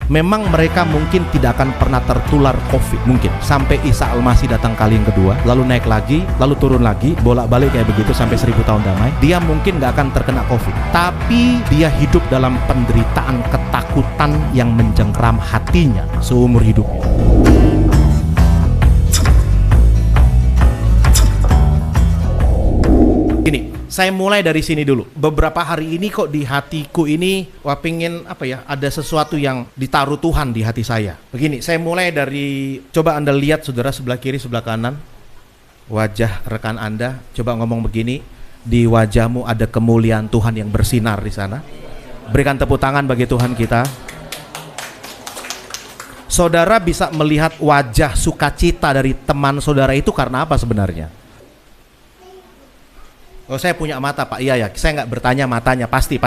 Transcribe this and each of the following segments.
Memang mereka mungkin tidak akan pernah tertular COVID, mungkin sampai Isa Al-Masih datang kali yang kedua, lalu naik lagi, lalu turun lagi, bolak-balik kayak begitu sampai 1000 tahun damai. Dia mungkin nggak akan terkena COVID, tapi dia hidup dalam penderitaan ketakutan yang mencengkram hatinya seumur hidupnya. Gini, saya mulai dari sini dulu. Beberapa hari ini kok di hatiku ini, wah pengen apa ya, ada sesuatu yang ditaruh Tuhan di hati saya. Begini, saya mulai dari, coba Anda lihat saudara sebelah kiri, sebelah kanan, wajah rekan Anda, coba ngomong begini, di wajahmu ada kemuliaan Tuhan yang bersinar di sana. Berikan tepuk tangan bagi Tuhan kita. Saudara bisa melihat wajah sukacita dari teman saudara itu karena apa sebenarnya? Oh, saya punya mata Pak. Iya ya, saya nggak bertanya matanya, pasti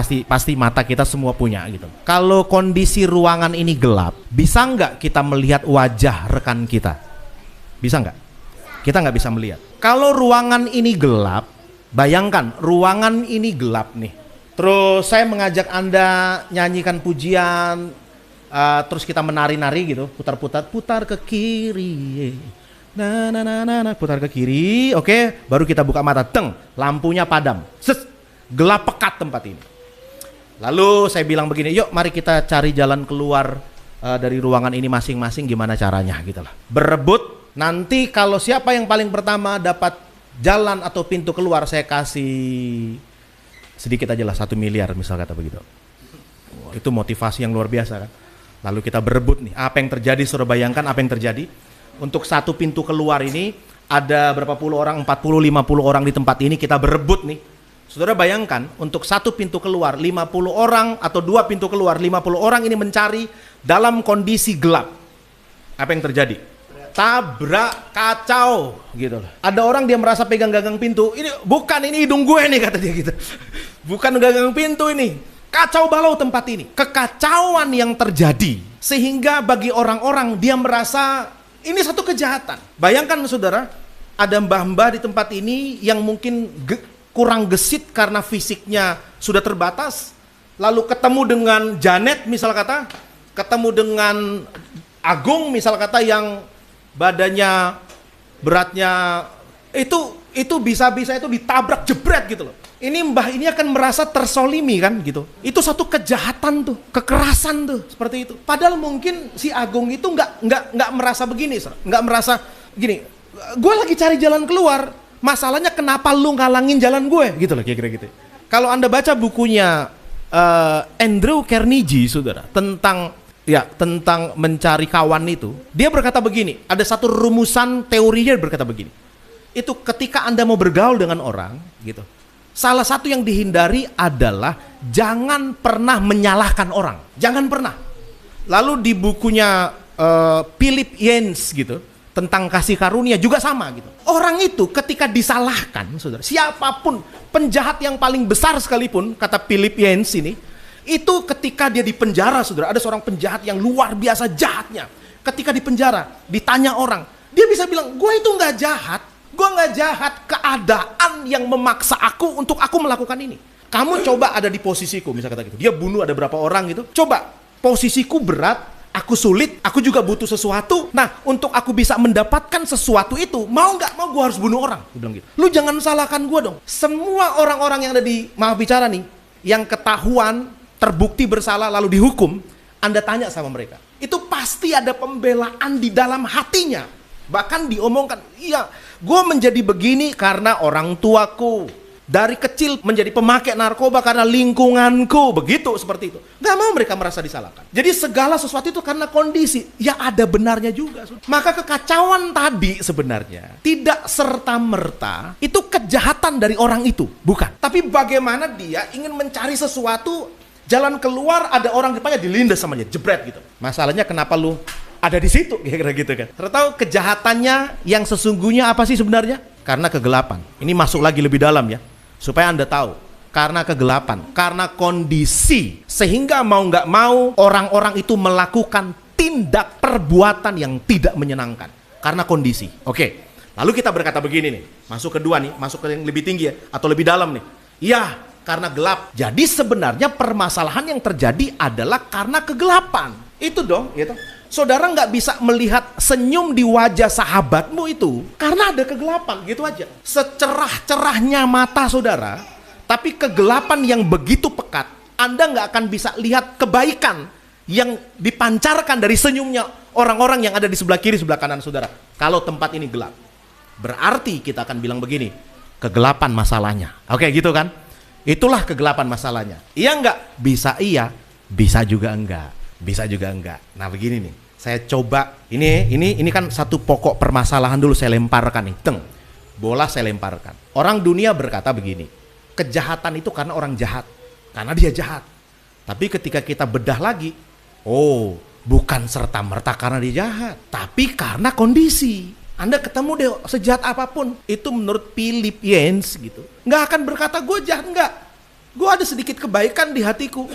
mata kita semua punya gitu. Kalau kondisi ruangan ini gelap, bisa nggak kita melihat wajah rekan kita? Bisa nggak? Kita nggak bisa melihat. Kalau ruangan ini gelap, bayangkan ruangan ini gelap nih. Terus saya mengajak Anda nyanyikan pujian, terus kita menari-nari gitu, putar ke kiri. Putar ke kiri, oke, baru kita buka mata, lampunya padam, gelap pekat tempat ini. Lalu saya bilang begini, yuk mari kita cari jalan keluar dari ruangan ini masing-masing, gimana caranya gitu lah. Berebut, nanti kalau siapa yang paling pertama dapat jalan atau pintu keluar, saya kasih sedikit aja lah, 1 miliar misal kata begitu. Wah, itu motivasi yang luar biasa kan. Lalu kita berebut nih, apa yang terjadi, suruh bayangkan apa yang terjadi. Untuk satu pintu keluar ini ada berapa puluh orang, 40, 50 orang di tempat ini, kita berebut nih. Saudara bayangkan, untuk satu pintu keluar 50 orang atau 2 pintu keluar 50 orang ini mencari dalam kondisi gelap. Apa yang terjadi? Tabrak, kacau gitu. Ada orang dia merasa pegang gagang pintu, ini bukan, ini hidung gue nih kata dia gitu. Bukan gagang pintu ini. Kacau balau tempat ini. Kekacauan yang terjadi sehingga bagi orang-orang dia merasa ini satu kejahatan. Bayangkan saudara, ada mbah-mbah di tempat ini yang mungkin kurang gesit karena fisiknya sudah terbatas. Lalu ketemu dengan Janet misal kata, ketemu dengan Agung misal kata yang badannya, beratnya itu bisa-bisa itu ditabrak jebret gitu loh. Ini mbah ini akan merasa tersolimi kan gitu. Itu satu kejahatan tuh, kekerasan tuh, seperti itu. Padahal mungkin si Agung itu nggak merasa begini, nggak merasa gini. Gue lagi cari jalan keluar, masalahnya kenapa lu ngalangin jalan gue, gitu loh kira-kira gitu. Kalau Anda baca bukunya Andrew Carnegie, saudara, tentang mencari kawan itu, dia berkata begini. Ada satu rumusan teorinya berkata begini. Itu ketika Anda mau bergaul dengan orang, gitu. Salah satu yang dihindari adalah jangan pernah menyalahkan orang. Jangan pernah. Lalu di bukunya Philip Yancey gitu, tentang kasih karunia juga sama gitu. Orang itu ketika disalahkan, saudara, siapapun, penjahat yang paling besar sekalipun, kata Philip Yancey ini, itu ketika dia di penjara, saudara, ada seorang penjahat yang luar biasa jahatnya. Ketika di penjara, ditanya orang, dia bisa bilang, gue itu nggak jahat. Gue gak jahat, keadaan yang memaksa aku untuk aku melakukan ini. Kamu coba ada di posisiku, misalnya kata gitu. Dia bunuh ada berapa orang gitu. Coba, posisiku berat, aku sulit, aku juga butuh sesuatu. Nah, untuk aku bisa mendapatkan sesuatu itu, mau gak mau gue harus bunuh orang. Dia bilang gitu. Lu jangan salahkan gue dong. Semua orang-orang yang ada di Maha Bicara nih, yang ketahuan, terbukti bersalah lalu dihukum, Anda tanya sama mereka. Itu pasti ada pembelaan di dalam hatinya. Bahkan diomongkan, iya, gue menjadi begini karena orang tuaku. Dari kecil menjadi pemakai narkoba karena lingkunganku. Begitu, seperti itu. Gak mau mereka merasa disalahkan. Jadi segala sesuatu itu karena kondisi. Ya ada benarnya juga. Maka kekacauan tadi sebenarnya tidak serta-merta itu kejahatan dari orang itu. Bukan. Tapi bagaimana dia ingin mencari sesuatu, jalan keluar, ada orang depannya dilindas sama dia, jebret gitu. Masalahnya kenapa lu ada di situ, kira-kira gitu kan. Tahu kejahatannya yang sesungguhnya apa sih sebenarnya? Karena kegelapan. Ini masuk lagi lebih dalam ya, supaya Anda tahu. Karena kegelapan, karena kondisi, sehingga mau nggak mau orang-orang itu melakukan tindak perbuatan yang tidak menyenangkan. Karena kondisi. Oke, lalu kita berkata begini nih, masuk kedua nih, masuk ke yang lebih tinggi ya, atau lebih dalam nih. Ya, karena gelap. Jadi sebenarnya permasalahan yang terjadi adalah karena kegelapan. Itu dong, gitu. Saudara nggak bisa melihat senyum di wajah sahabatmu itu karena ada kegelapan, gitu aja. Secerah-cerahnya mata saudara, tapi kegelapan yang begitu pekat, Anda nggak akan bisa lihat kebaikan yang dipancarkan dari senyumnya orang-orang yang ada di sebelah kiri, sebelah kanan saudara. Kalau tempat ini gelap, berarti kita akan bilang begini, kegelapan masalahnya. Oke, gitu kan? Itulah kegelapan masalahnya. Iya enggak? Bisa iya, bisa juga enggak. Bisa juga enggak. Nah, begini nih. Saya coba ini kan satu pokok permasalahan dulu saya lemparkan nih. Bola saya lemparkan. Orang dunia berkata begini. Kejahatan itu karena orang jahat. Karena dia jahat. Tapi ketika kita bedah lagi, oh, bukan serta-merta karena dia jahat, tapi karena kondisi. Anda ketemu deh sejahat apapun, itu menurut Philip Yancey gitu, nggak akan berkata gue jahat, nggak. Gue ada sedikit kebaikan di hatiku.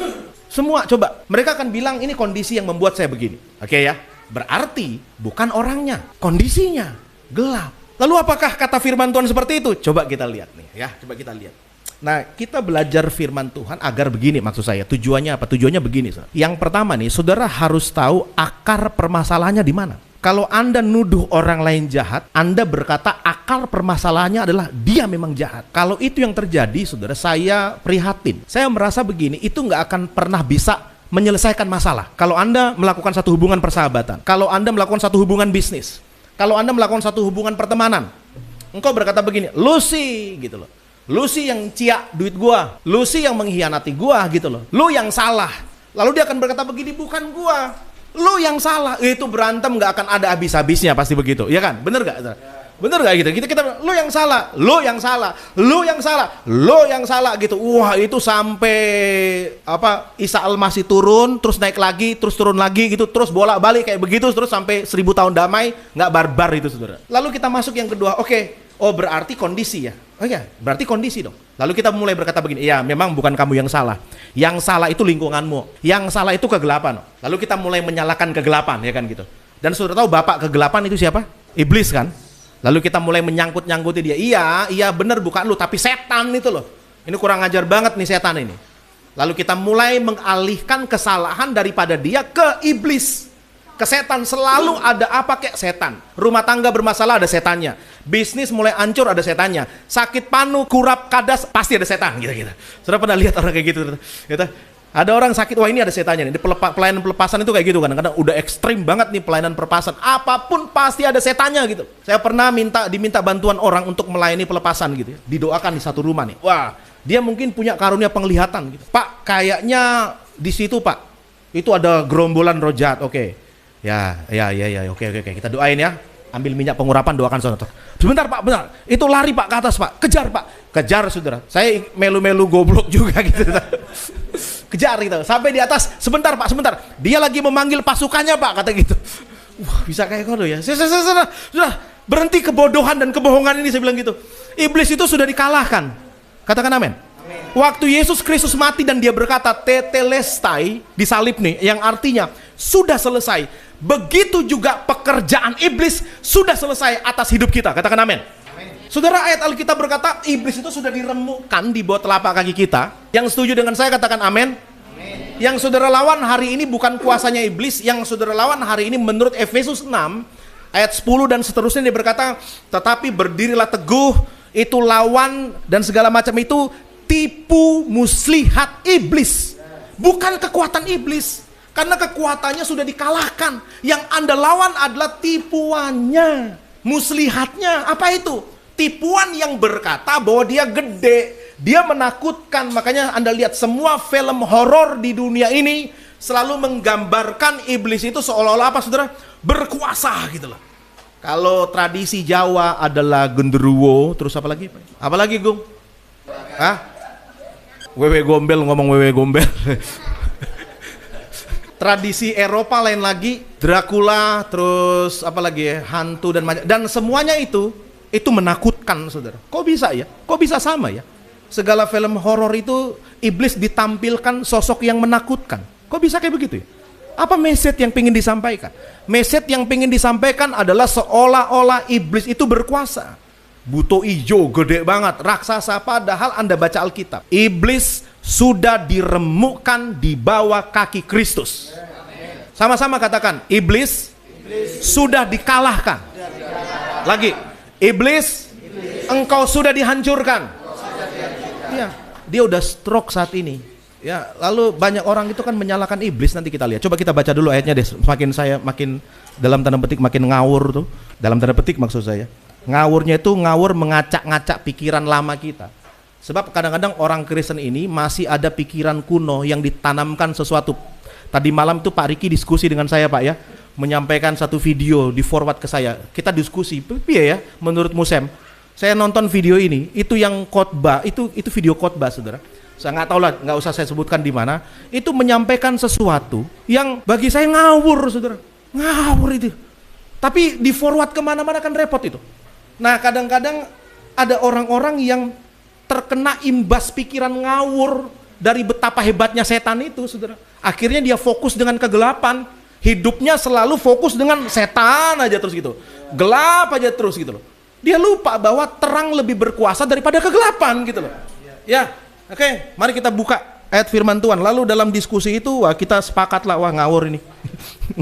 Semua coba, mereka akan bilang ini kondisi yang membuat saya begini. Oke ya, berarti bukan orangnya, kondisinya gelap. Lalu apakah kata firman Tuhan seperti itu? Coba kita lihat nih ya, coba kita lihat. Nah, kita belajar firman Tuhan agar begini, maksud saya. Tujuannya apa? Tujuannya begini. Yang pertama nih, saudara harus tahu akar permasalahannya di mana. Kalau Anda nuduh orang lain jahat, Anda berkata akar permasalahannya adalah dia memang jahat. Kalau itu yang terjadi, saudara, saya prihatin. Saya merasa begini, itu nggak akan pernah bisa menyelesaikan masalah. Kalau Anda melakukan satu hubungan persahabatan, kalau Anda melakukan satu hubungan bisnis, kalau Anda melakukan satu hubungan pertemanan, engkau berkata begini, lu sih gitu loh. Lu sih yang ciak duit gua, lu sih yang mengkhianati gua gitu loh. Lu yang salah. Lalu dia akan berkata begini, bukan gua, lu yang salah. Itu berantem nggak akan ada habis-habisnya, pasti begitu, ya kan? Bener nggak? Bener nggak gitu? Kita lu yang salah, lu yang salah, lu yang salah, lu yang salah gitu. Wah, itu sampai apa? Isa Al-Masih turun, terus naik lagi, terus turun lagi gitu, terus bolak-balik kayak begitu, terus sampai 1000 tahun damai, nggak barbar itu, saudara. Lalu kita masuk yang kedua, oke. Oh, berarti kondisi ya. Oh ya, berarti kondisi dong. Lalu kita mulai berkata begini, ya memang bukan kamu yang salah. Yang salah itu lingkunganmu. Yang salah itu kegelapan. Lalu kita mulai menyalahkan kegelapan, ya kan gitu. Dan saudara tahu bapak kegelapan itu siapa? Iblis kan? Lalu kita mulai menyangkut-nyangkuti dia. Iya benar bukan lu, tapi setan itu loh. Ini kurang ajar banget nih setan ini. Lalu kita mulai mengalihkan kesalahan daripada dia ke iblis. Ke setan, selalu ada apa kayak setan. Rumah tangga bermasalah ada setannya. Bisnis mulai hancur ada setannya. Sakit panu, kurap, kadas pasti ada setan gitu. Sudah pernah lihat orang kayak gitu? Ada orang sakit, wah ini ada setannya nih. Pelayanan pelepasan itu kayak gitu kan. Kadang udah ekstrim banget nih pelayanan pelepasan. Apapun pasti ada setannya gitu. Saya pernah diminta bantuan orang untuk melayani pelepasan gitu ya. Didoakan di satu rumah nih. Wah, dia mungkin punya karunia penglihatan gitu. Pak, kayaknya di situ Pak, itu ada gerombolan roh jahat. Oke. Ya, oke, kita doain ya. Ambil minyak pengurapan, doakan saudara. Sebentar Pak, benar. Itu lari Pak ke atas Pak. Kejar Pak. Kejar saudara. Saya melu-melu goblok juga gitu. Kejar gitu. Sampai di atas. Sebentar Pak, sebentar. Dia lagi memanggil pasukannya Pak, kata gitu. Wah, bisa kayak gitu ya. Sudah, berhenti kebodohan dan kebohongan ini, saya bilang gitu. Iblis itu sudah dikalahkan. Katakan amin. Waktu Yesus Kristus mati dan dia berkata tetelestai di salib nih, yang artinya sudah selesai. Begitu juga pekerjaan iblis sudah selesai atas hidup kita. Katakan amin. Saudara, ayat Alkitab berkata iblis itu sudah diremukkan di bawah telapak kaki kita. Yang setuju dengan saya katakan amin. Yang saudara lawan hari ini bukan kuasanya iblis. Yang saudara lawan hari ini menurut Efesus 6 ayat 10 dan seterusnya, dia berkata, tetapi berdirilah teguh, itu lawan dan segala macam itu tipu muslihat iblis, bukan kekuatan iblis, karena kekuatannya sudah dikalahkan. Yang Anda lawan adalah tipuannya, muslihatnya. Apa itu? Tipuan yang berkata bahwa dia gede, dia menakutkan. Makanya Anda lihat semua film horor di dunia ini selalu menggambarkan iblis itu seolah-olah apa saudara? Berkuasa gitu loh. Kalau tradisi Jawa adalah genderuwo, terus apa lagi? Apa lagi, Gung? Hah? Wewe gombel, ngomong wewe gombel. Tradisi Eropa lain lagi, Dracula, terus apa lagi ya, hantu dan semuanya itu menakutkan, saudara. Kok bisa ya? Kok bisa sama ya? Segala film horor itu iblis ditampilkan sosok yang menakutkan. Kok bisa kayak begitu ya? Apa message yang ingin disampaikan? Message yang ingin disampaikan adalah seolah-olah iblis itu berkuasa. Buto ijo, gede banget, raksasa. Padahal Anda baca Alkitab, iblis sudah diremukkan di bawah kaki Kristus. Sama-sama katakan, iblis sudah dikalahkan. Lagi, iblis engkau sudah dihancurkan. Ya, dia udah stroke saat ini. Ya, lalu banyak orang itu kan menyalahkan iblis. Nanti kita lihat. Coba kita baca dulu ayatnya deh. Makin dalam tanda petik makin ngawur tuh. Dalam tanda petik maksud saya. Ngawurnya itu ngawur mengacak-ngacak pikiran lama kita. Sebab kadang-kadang orang Kristen ini masih ada pikiran kuno yang ditanamkan sesuatu. Tadi malam itu Pak Riki diskusi dengan saya, Pak ya, menyampaikan satu video di forward ke saya. Kita diskusi, ya menurut Musem. Saya nonton video ini, itu yang khotbah, itu video khotbah, saudara. Saya nggak tahu lah, nggak usah saya sebutkan di mana. Itu menyampaikan sesuatu yang bagi saya ngawur, saudara. Ngawur itu. Tapi di forward kemana-mana kan repot itu. Nah, kadang-kadang ada orang-orang yang terkena imbas pikiran ngawur dari betapa hebatnya setan itu, saudara. Akhirnya dia fokus dengan kegelapan. Hidupnya selalu fokus dengan setan aja terus gitu. Gelap aja terus gitu loh. Dia lupa bahwa terang lebih berkuasa daripada kegelapan gitu loh. Ya. Oke, mari kita buka ayat firman Tuhan. Lalu dalam diskusi itu kita sepakatlah, wah ngawur ini.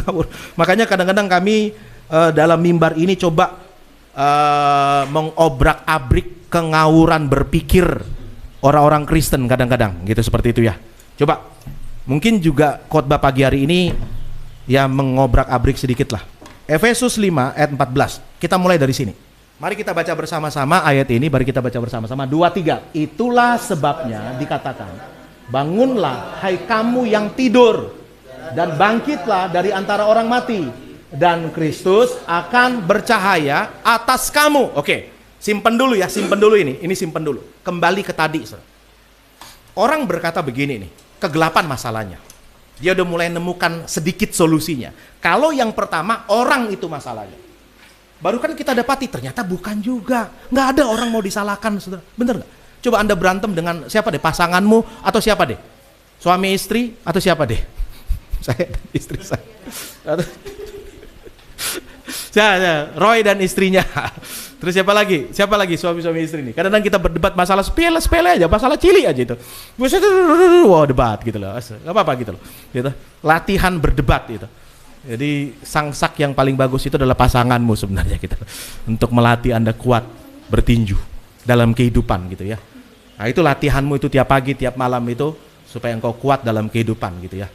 Ngawur. Makanya kadang-kadang kami dalam mimbar ini coba mengobrak-abrik kengawuran berpikir orang-orang Kristen kadang-kadang gitu, seperti itu ya. Coba mungkin juga khotbah pagi hari ini ya mengobrak-abrik sedikit lah. Efesus 5 ayat 14. Kita mulai dari sini. Mari kita baca bersama-sama ayat ini, mari kita baca bersama-sama. 2, 3. Itulah sebabnya dikatakan, bangunlah hai kamu yang tidur, dan bangkitlah dari antara orang mati, dan Kristus akan bercahaya atas kamu. Oke, simpen dulu ya, simpen dulu ini simpen dulu. Kembali ke tadi. Orang berkata begini nih, kegelapan masalahnya. Dia udah mulai nemukan sedikit solusinya. Kalau yang pertama, orang itu masalahnya. Baru kan kita dapati, ternyata bukan juga. Nggak ada orang mau disalahkan, saudara. Bener nggak? Coba Anda berantem dengan siapa deh? Pasanganmu atau siapa deh? Suami istri atau siapa deh? Saya dan istri saya. Roy dan istrinya. Terus siapa lagi? Siapa lagi suami-suami istri ini? Kadang-kadang kita berdebat masalah sepele aja, masalah cilik aja itu. Wow, debat gitu loh. Gak apa-apa gitu loh. Gitu. Latihan berdebat gitu. Jadi sangsak yang paling bagus itu adalah pasanganmu sebenarnya gitu. Untuk melatih Anda kuat bertinju dalam kehidupan gitu ya. Nah, itu latihanmu itu tiap pagi, tiap malam itu supaya engkau kuat dalam kehidupan gitu ya.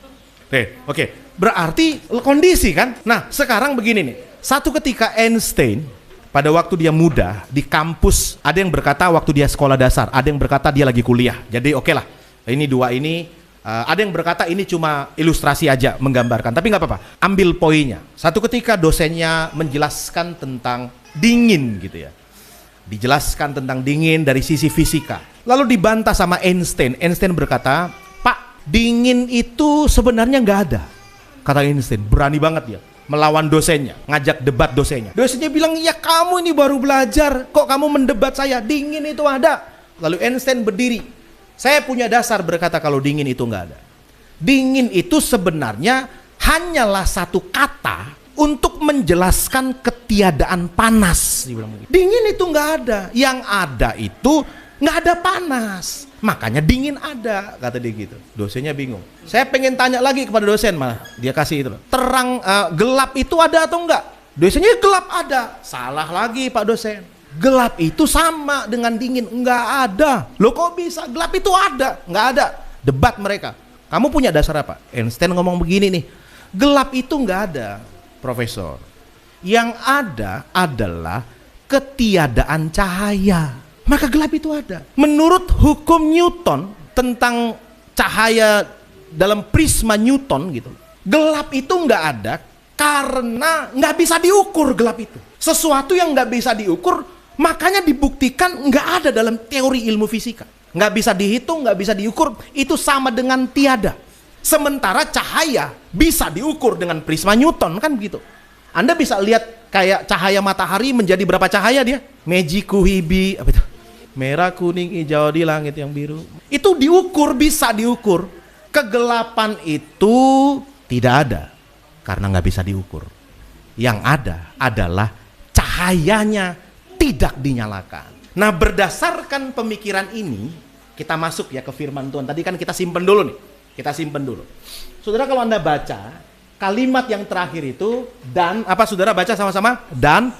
Oke. Berarti kondisi kan? Nah, sekarang begini nih. Satu ketika Einstein pada waktu dia muda di kampus, ada yang berkata waktu dia sekolah dasar, ada yang berkata dia lagi kuliah. Jadi oke lah. Ini dua ini ada yang berkata ini cuma ilustrasi aja menggambarkan, tapi nggak apa-apa. Ambil poinnya. Satu ketika dosennya menjelaskan tentang dingin gitu ya. Dijelaskan tentang dingin dari sisi fisika. Lalu dibantah sama Einstein. Einstein berkata, "Pak, dingin itu sebenarnya nggak ada." Kata Einstein, berani banget dia melawan dosennya, ngajak debat dosennya. Dosennya bilang, "Ya kamu ini baru belajar, kok kamu mendebat saya? Dingin itu ada." Lalu Einstein berdiri. "Saya punya dasar berkata kalau dingin itu nggak ada. Dingin itu sebenarnya hanyalah satu kata untuk menjelaskan ketiadaan panas." Dingin itu nggak ada. Yang ada itu nggak ada panas. Makanya dingin ada, kata dia gitu. Dosennya bingung. Saya pengen tanya lagi kepada dosen, malah dia kasih itu. Terang, gelap itu ada atau enggak? Dosennya gelap ada. Salah lagi Pak dosen. Gelap itu sama dengan dingin. Enggak ada. Loh kok bisa? Gelap itu ada. Enggak ada. Debat mereka. Kamu punya dasar apa? Einstein ngomong begini nih. Gelap itu enggak ada, Profesor. Yang ada adalah ketiadaan cahaya. Maka gelap itu ada. Menurut hukum Newton tentang cahaya dalam prisma Newton gitu, gelap itu enggak ada karena enggak bisa diukur gelap itu. Sesuatu yang enggak bisa diukur, makanya dibuktikan nggak ada dalam teori ilmu fisika. Nggak bisa dihitung, nggak bisa diukur, itu sama dengan tiada. Sementara cahaya bisa diukur dengan prisma Newton, kan begitu. Anda bisa lihat kayak cahaya matahari menjadi berapa cahaya dia? Meiji kuhibi, apa itu? Merah, kuning, hijau di langit yang biru. Itu diukur, bisa diukur. Kegelapan itu tidak ada karena nggak bisa diukur. Yang ada adalah cahayanya tidak dinyalakan. Nah, berdasarkan pemikiran ini, kita masuk ya ke firman Tuhan. Tadi kan kita simpen dulu nih. Kita simpen dulu. Saudara, kalau Anda baca Kalimat yang terakhir itu, dan apa saudara baca sama-sama? Dan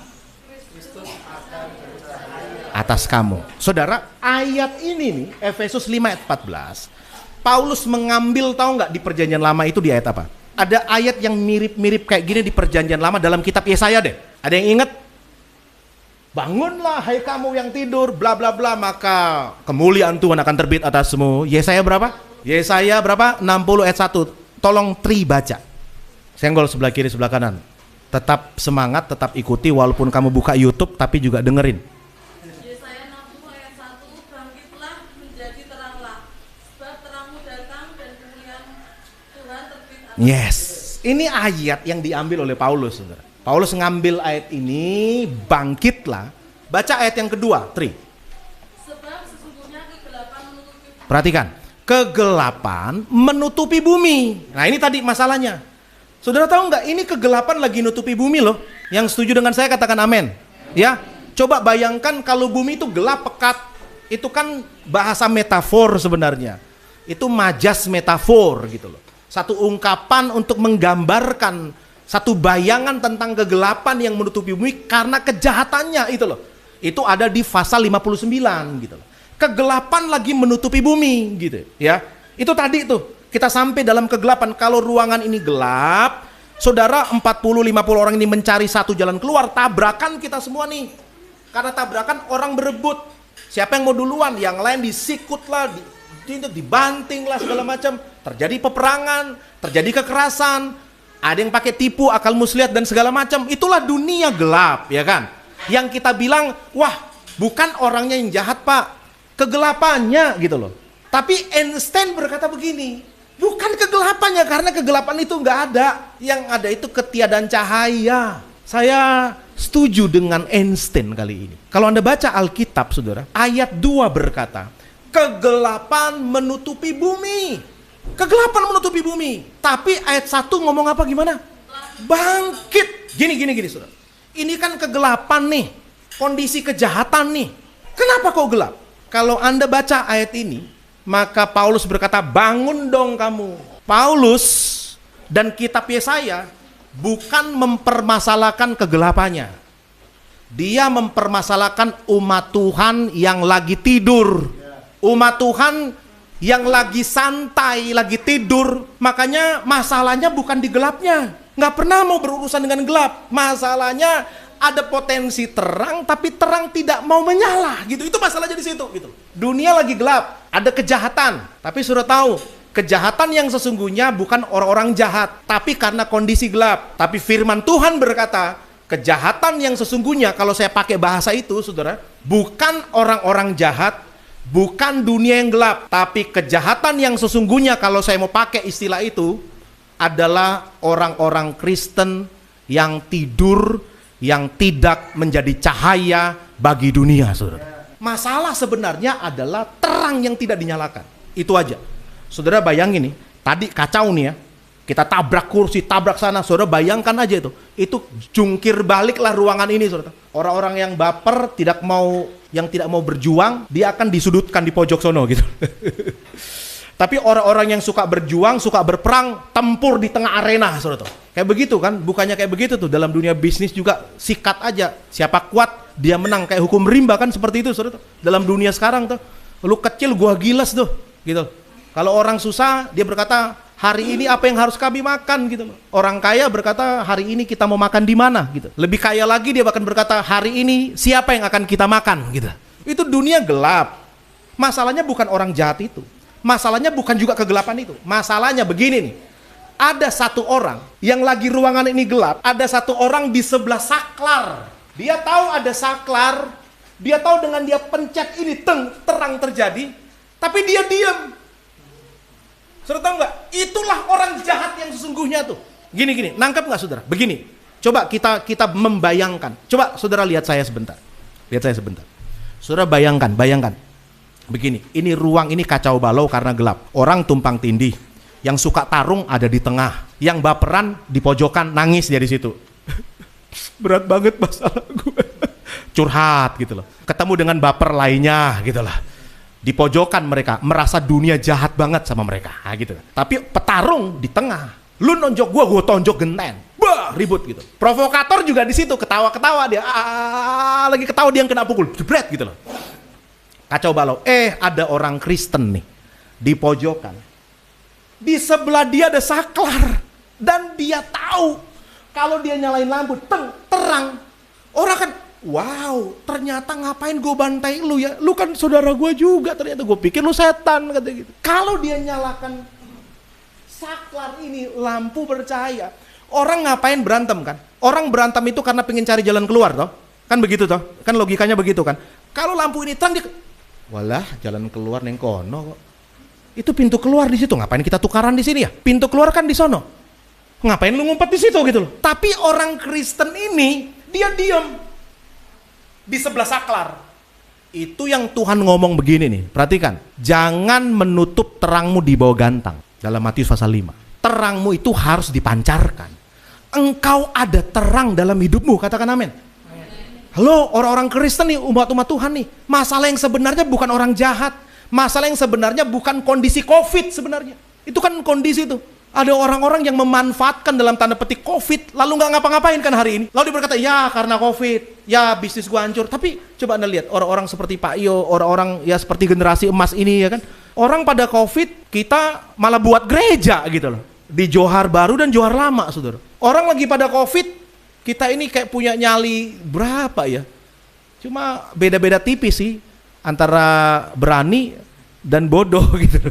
atas kamu. Saudara, ayat ini nih, Efesus 5 ayat 14, Paulus mengambil, tahu nggak di perjanjian lama itu di ayat apa? Ada ayat yang mirip-mirip kayak gini di perjanjian lama dalam kitab Yesaya deh. Ada yang ingat? Bangunlah hai kamu yang tidur, bla bla bla, maka kemuliaan Tuhan akan terbit atasmu. Yesaya berapa? Yesaya berapa? 60 ayat 1. Tolong Tri baca. Senggol sebelah kiri sebelah kanan. Tetap semangat, tetap ikuti walaupun kamu buka YouTube tapi juga dengerin. Yesaya 60 ayat 1, bangkitlah menjadi teranglah, sebab terangmu datang dan kemuliaan Tuhan terbit atas. Yes. Ini ayat yang diambil oleh Paulus, saudara. Paulus ngambil ayat ini, bangkitlah. Baca ayat yang kedua, Tri. Sebab sesungguhnya kegelapan menutupi. Perhatikan, kegelapan menutupi bumi. Nah ini tadi masalahnya. Saudara tahu nggak, ini kegelapan lagi nutupi bumi loh. Yang setuju dengan saya katakan amin. Ya, coba bayangkan kalau bumi itu gelap pekat. Itu kan bahasa metafor sebenarnya. Itu majas metafor gitu loh. Satu ungkapan untuk menggambarkan satu bayangan tentang kegelapan yang menutupi bumi karena kejahatannya itu loh. Itu ada di pasal 59 gitu loh. Kegelapan lagi menutupi bumi gitu ya. Itu tadi tuh, kita sampai dalam kegelapan. Kalau ruangan ini gelap, saudara 40-50 orang ini mencari satu jalan keluar, tabrakan kita semua nih. Karena tabrakan orang berebut. Siapa yang mau duluan? Yang lain disikut lah, dibanting lah segala macam. Terjadi peperangan, terjadi kekerasan. Ada yang pakai tipu, akal muslihat dan segala macam. Itulah dunia gelap, ya kan? Yang kita bilang, wah, bukan orangnya yang jahat, Pak. Kegelapannya gitu loh. Tapi Einstein berkata begini, bukan kegelapannya, karena kegelapan itu nggak ada. Yang ada itu ketiadaan cahaya. Saya setuju dengan Einstein kali ini. Kalau Anda baca Alkitab, saudara, ayat 2 berkata, kegelapan menutupi bumi. Kegelapan menutupi bumi. Tapi ayat 1 ngomong apa gimana? Bangkit. Gini saudara. Ini kan kegelapan nih. Kondisi kejahatan nih. Kenapa kok gelap? Kalau Anda baca ayat ini, maka Paulus berkata, bangun dong kamu. Paulus dan kitab Yesaya bukan mempermasalahkan kegelapannya. Dia mempermasalahkan umat Tuhan yang lagi tidur. Umat Tuhan yang lagi santai, lagi tidur. Makanya masalahnya bukan di gelapnya. Nggak pernah mau berurusan dengan gelap. Masalahnya ada potensi terang, tapi terang tidak mau menyala gitu. Itu masalahnya di situ gitu. Dunia lagi gelap, ada kejahatan. Tapi sudah tahu, kejahatan yang sesungguhnya bukan orang-orang jahat, tapi karena kondisi gelap. Tapi firman Tuhan berkata, kejahatan yang sesungguhnya, kalau saya pakai bahasa itu, saudara, bukan orang-orang jahat, bukan dunia yang gelap, tapi kejahatan yang sesungguhnya, kalau saya mau pakai istilah itu, adalah orang-orang Kristen yang tidur, yang tidak menjadi cahaya bagi dunia, saudara. Masalah sebenarnya adalah terang yang tidak dinyalakan. Itu aja. Saudara bayangin nih, tadi kacau nih ya. Kita tabrak kursi, tabrak sana, saudara bayangkan aja itu. Itu jungkir baliklah ruangan ini, saudara. Orang-orang yang baper, yang tidak mau berjuang, dia akan disudutkan di pojok sono gitu. Tapi orang-orang yang suka berjuang, suka berperang, tempur di tengah arena, saudara. Kayak begitu kan? Bukannya kayak begitu tuh dalam dunia bisnis juga, sikat aja. Siapa kuat, dia menang. Kayak hukum rimba kan seperti itu, saudara. Dalam dunia sekarang tuh, lu kecil gua gilas tuh, gitu. Kalau orang susah, dia berkata, hari ini apa yang harus kami makan gitu loh. Orang kaya berkata, hari ini kita mau makan di mana gitu. Lebih kaya lagi dia bahkan berkata, hari ini siapa yang akan kita makan gitu. Itu dunia gelap. Masalahnya bukan orang jahat itu. Masalahnya bukan juga kegelapan itu. Masalahnya begini nih. Ada satu orang yang lagi ruangan ini gelap, ada satu orang di sebelah saklar. Dia tahu ada saklar, dia tahu dengan dia pencet ini terang terjadi, tapi dia diam. Saudara tahu nggak? Itulah orang jahat yang sesungguhnya tuh. Gini, nangkep nggak saudara? Begini, coba kita membayangkan. Coba saudara lihat saya sebentar. Saudara bayangkan. Begini, ini ruang ini kacau balau karena gelap. Orang tumpang tindih. Yang suka tarung ada di tengah. Yang baperan di pojokan nangis dia di situ. Berat banget masalah gue. Curhat gitu loh. Ketemu dengan baper lainnya gitu lah. Di pojokan mereka merasa dunia jahat banget sama mereka, nah, gitu. Tapi petarung di tengah. Lu nonjok gue tonjok genten. Bah, ribut gitu. Provokator juga di situ, ketawa-ketawa dia. Lagi ketawa dia yang kena pukul, jebret gitu loh. Kacau balau. Ada orang Kristen nih di pojokan. Di sebelah dia ada saklar dan dia tahu kalau dia nyalain lampu terang. Orang kan, wow, ternyata ngapain gue bantai lu ya? Lu kan saudara gue juga, ternyata gue pikir lu setan kata gitu. Kalau dia nyalakan saklar ini lampu bercahaya, orang ngapain berantem kan? Orang berantem itu karena pengen cari jalan keluar toh, kan begitu toh? Kan logikanya begitu kan? Kalau lampu ini terang, walah jalan keluar neng kono kok. Itu pintu keluar di situ, ngapain kita tukaran di sini ya? Pintu keluar kan di sono, ngapain lu ngumpet di situ gitu loh? Tapi orang Kristen ini dia diam di sebelah saklar. Itu yang Tuhan ngomong begini nih, perhatikan, jangan menutup terangmu di bawah gantang. Dalam Matius pasal 5, terangmu itu harus dipancarkan. Engkau ada terang dalam hidupmu, katakan amin. Halo, orang-orang Kristen nih, umat-umat Tuhan nih, masalah yang sebenarnya bukan orang jahat, masalah yang sebenarnya bukan kondisi COVID sebenarnya. Itu kan kondisi itu. Ada orang-orang yang memanfaatkan dalam tanda petik COVID, lalu nggak ngapa-ngapain kan hari ini. Lalu dia berkata, ya karena COVID, ya bisnis gua hancur. Tapi coba Anda lihat, orang-orang seperti Pak Iyo, orang-orang ya seperti generasi emas ini ya kan. Orang pada COVID, kita malah buat gereja gitu loh. Di Johar Baru dan Johar Lama, saudara. Orang lagi pada COVID, kita ini kayak punya nyali berapa ya? Cuma beda-beda tipis sih, antara berani dan bodoh gitu.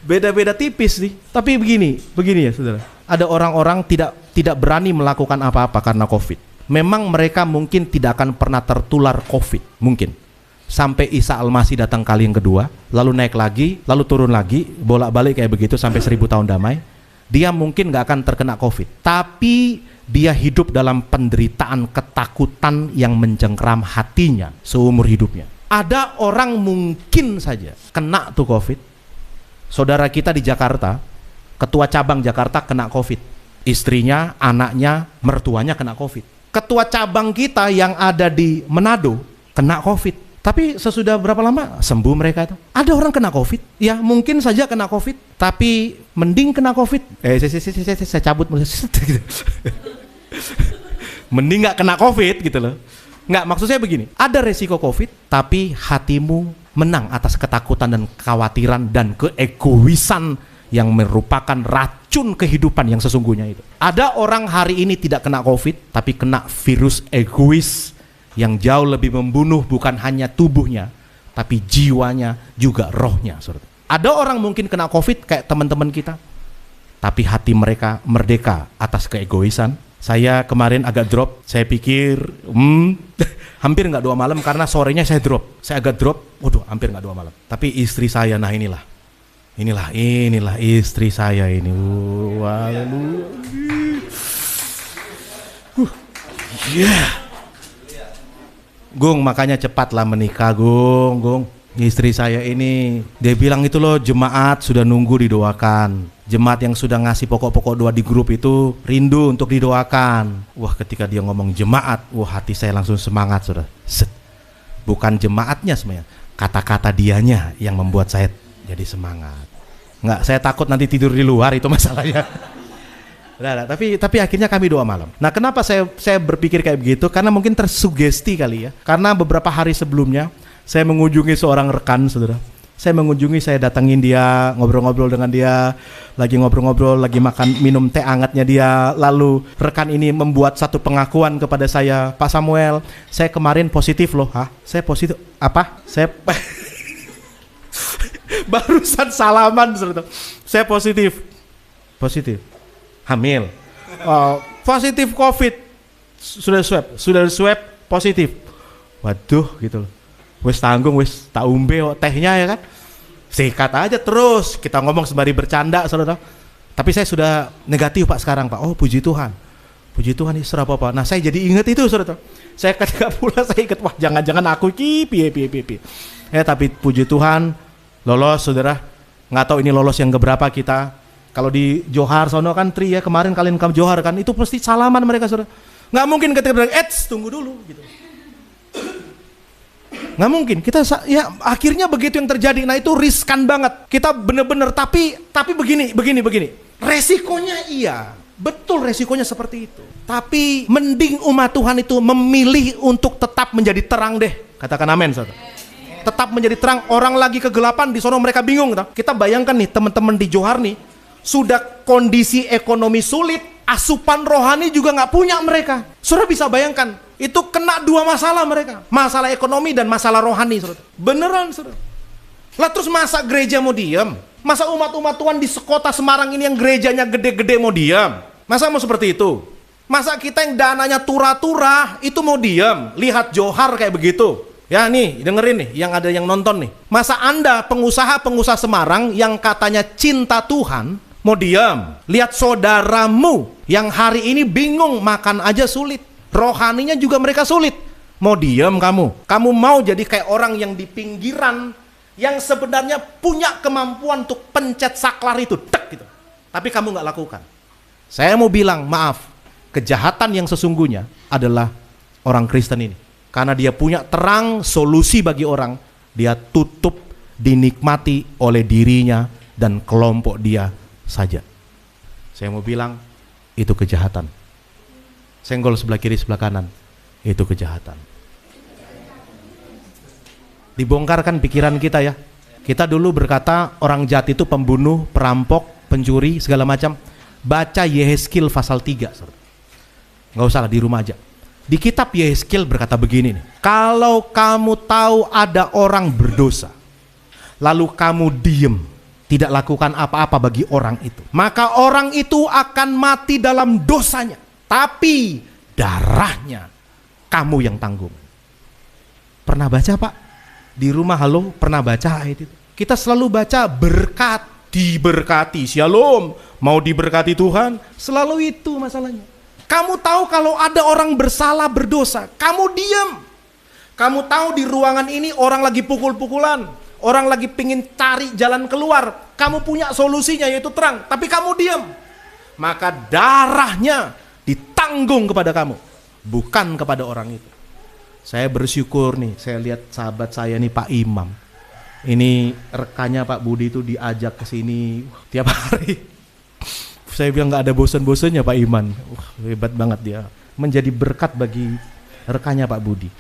Beda-beda tipis nih. Tapi begini ya saudara. Ada orang-orang tidak berani melakukan apa-apa karena COVID. Memang mereka mungkin tidak akan pernah tertular COVID, mungkin. Sampai Isa Al-Masih datang kali yang kedua, lalu naik lagi, lalu turun lagi, bolak-balik kayak begitu sampai 1000 tahun damai. Dia mungkin gak akan terkena COVID. Tapi dia hidup dalam penderitaan ketakutan yang mencengkeram hatinya seumur hidupnya. Ada orang mungkin saja kena tuh COVID. Saudara kita di Jakarta, ketua cabang Jakarta kena COVID. Istrinya, anaknya, mertuanya kena COVID. Ketua cabang kita yang ada di Manado kena COVID. Tapi sesudah berapa lama sembuh mereka itu. Ada orang kena COVID, ya mungkin saja kena COVID, tapi mending kena COVID. Saya cabut mending nggak kena COVID gitu loh. Nggak, maksud saya begini, ada resiko COVID, tapi hatimu menang atas ketakutan dan kekhawatiran dan keegoisan yang merupakan racun kehidupan yang sesungguhnya itu. Ada orang hari ini tidak kena COVID, tapi kena virus egois yang jauh lebih membunuh bukan hanya tubuhnya, tapi jiwanya juga rohnya. Ada orang mungkin kena COVID kayak teman-teman kita, tapi hati mereka merdeka atas keegoisan. Saya kemarin agak drop, saya pikir hampir nggak 2 malam karena sorenya saya drop. Saya agak drop, waduh hampir nggak 2 malam. Tapi istri saya, nah inilah istri saya ini. Gung, makanya cepatlah menikah, Gung. Istri saya ini, dia bilang itu loh, jemaat sudah nunggu didoakan. Jemaat yang sudah ngasih pokok-pokok doa di grup itu rindu untuk didoakan. Wah, ketika dia ngomong jemaat, hati saya langsung semangat, saudara. Bukan jemaatnya sebenarnya, kata-kata dianya yang membuat saya jadi semangat. Enggak, saya takut nanti tidur di luar, itu masalahnya. Tapi akhirnya kami doa malam. Nah, kenapa saya berpikir kayak begitu? Karena mungkin tersugesti kali ya. Karena beberapa hari sebelumnya saya mengunjungi seorang rekan, saudara. Saya datangin dia, ngobrol-ngobrol dengan dia, lagi ngobrol-ngobrol, lagi makan minum teh hangatnya dia. Lalu rekan ini membuat satu pengakuan kepada saya, Pak Samuel, saya kemarin positif loh. Saya positif apa? Saya barusan salaman, saudara. Saya positif, hamil, positif COVID, sudah swab positif. Waduh, gitu loh. Wes tanggung, wes tak umbe tehnya ya kan. Sikat aja terus, kita ngomong sembari bercanda, saudara. Tapi saya sudah negatif Pak sekarang Pak. Oh puji Tuhan ini serah apa. Nah saya jadi ingat itu, saudara. Saya ketika pulang saya ingat, wah jangan-jangan aku piye. Tapi puji Tuhan lolos, saudara. Nggak tahu ini lolos yang keberapa kita. Kalau di Johar sono kan tri ya, kemarin kalian ke Johar kan, itu pasti salaman mereka, saudara. Nggak mungkin ketika bilang, tunggu dulu gitu. Nggak mungkin. Ya akhirnya begitu yang terjadi. Nah itu riskan banget. Kita bener-bener tapi begini. Resikonya iya. Betul resikonya seperti itu. Tapi mending umat Tuhan itu memilih untuk tetap menjadi terang deh. Katakan amin, saudara. Tetap menjadi terang. Orang lagi kegelapan, di sono mereka bingung. Kita bayangkan nih teman-teman di Johar nih, sudah kondisi ekonomi sulit, asupan rohani juga nggak punya mereka. Saudara bisa bayangkan, itu kena dua masalah mereka. Masalah ekonomi dan masalah rohani, saudara. Beneran, saudara. Lah terus masa gereja mau diam? Masa umat-umat Tuhan di sekota Semarang ini yang gerejanya gede-gede mau diam? Masa mau seperti itu? Masa kita yang dananya tura-tura itu mau diam? Lihat Johar kayak begitu. Ya nih, dengerin nih, yang ada yang nonton nih. Masa Anda pengusaha-pengusaha Semarang yang katanya cinta Tuhan mau diam? Lihat saudaramu yang hari ini bingung makan aja sulit. Rohaninya juga mereka sulit. Mau diam kamu? Kamu mau jadi kayak orang yang di pinggiran yang sebenarnya punya kemampuan untuk pencet saklar itu, tek gitu. Tapi kamu nggak lakukan. Saya mau bilang, maaf, kejahatan yang sesungguhnya adalah orang Kristen ini. Karena dia punya terang, solusi bagi orang, dia tutup, dinikmati oleh dirinya dan kelompok dia saja. Saya mau bilang, itu kejahatan. Senggol sebelah kiri, sebelah kanan, itu kejahatan. Dibongkarkan pikiran kita ya. Kita dulu berkata orang jahat itu pembunuh, perampok, pencuri, segala macam. Baca Yehezkiel pasal 3. Nggak usah lah, di rumah aja. Di kitab Yehezkiel berkata begini nih. Kalau kamu tahu ada orang berdosa, lalu kamu diem, tidak lakukan apa-apa bagi orang itu, maka orang itu akan mati dalam dosanya. Tapi darahnya kamu yang tanggung. Pernah baca Pak? Di rumah halo, pernah baca ayat itu? Kita selalu baca berkat, diberkati, shalom, mau diberkati Tuhan, selalu itu masalahnya. Kamu tahu kalau ada orang bersalah, berdosa, kamu diam. Kamu tahu di ruangan ini orang lagi pukul-pukulan, orang lagi pingin cari jalan keluar, kamu punya solusinya yaitu terang, tapi kamu diam. Maka darahnya ditanggung kepada kamu, bukan kepada orang itu. Saya bersyukur nih, saya lihat sahabat saya nih Pak Imam. Ini rekannya Pak Budi itu diajak ke sini tiap hari. Saya bilang nggak ada bosan-bosannya Pak Iman. Hebat banget dia. Menjadi berkat bagi rekannya Pak Budi.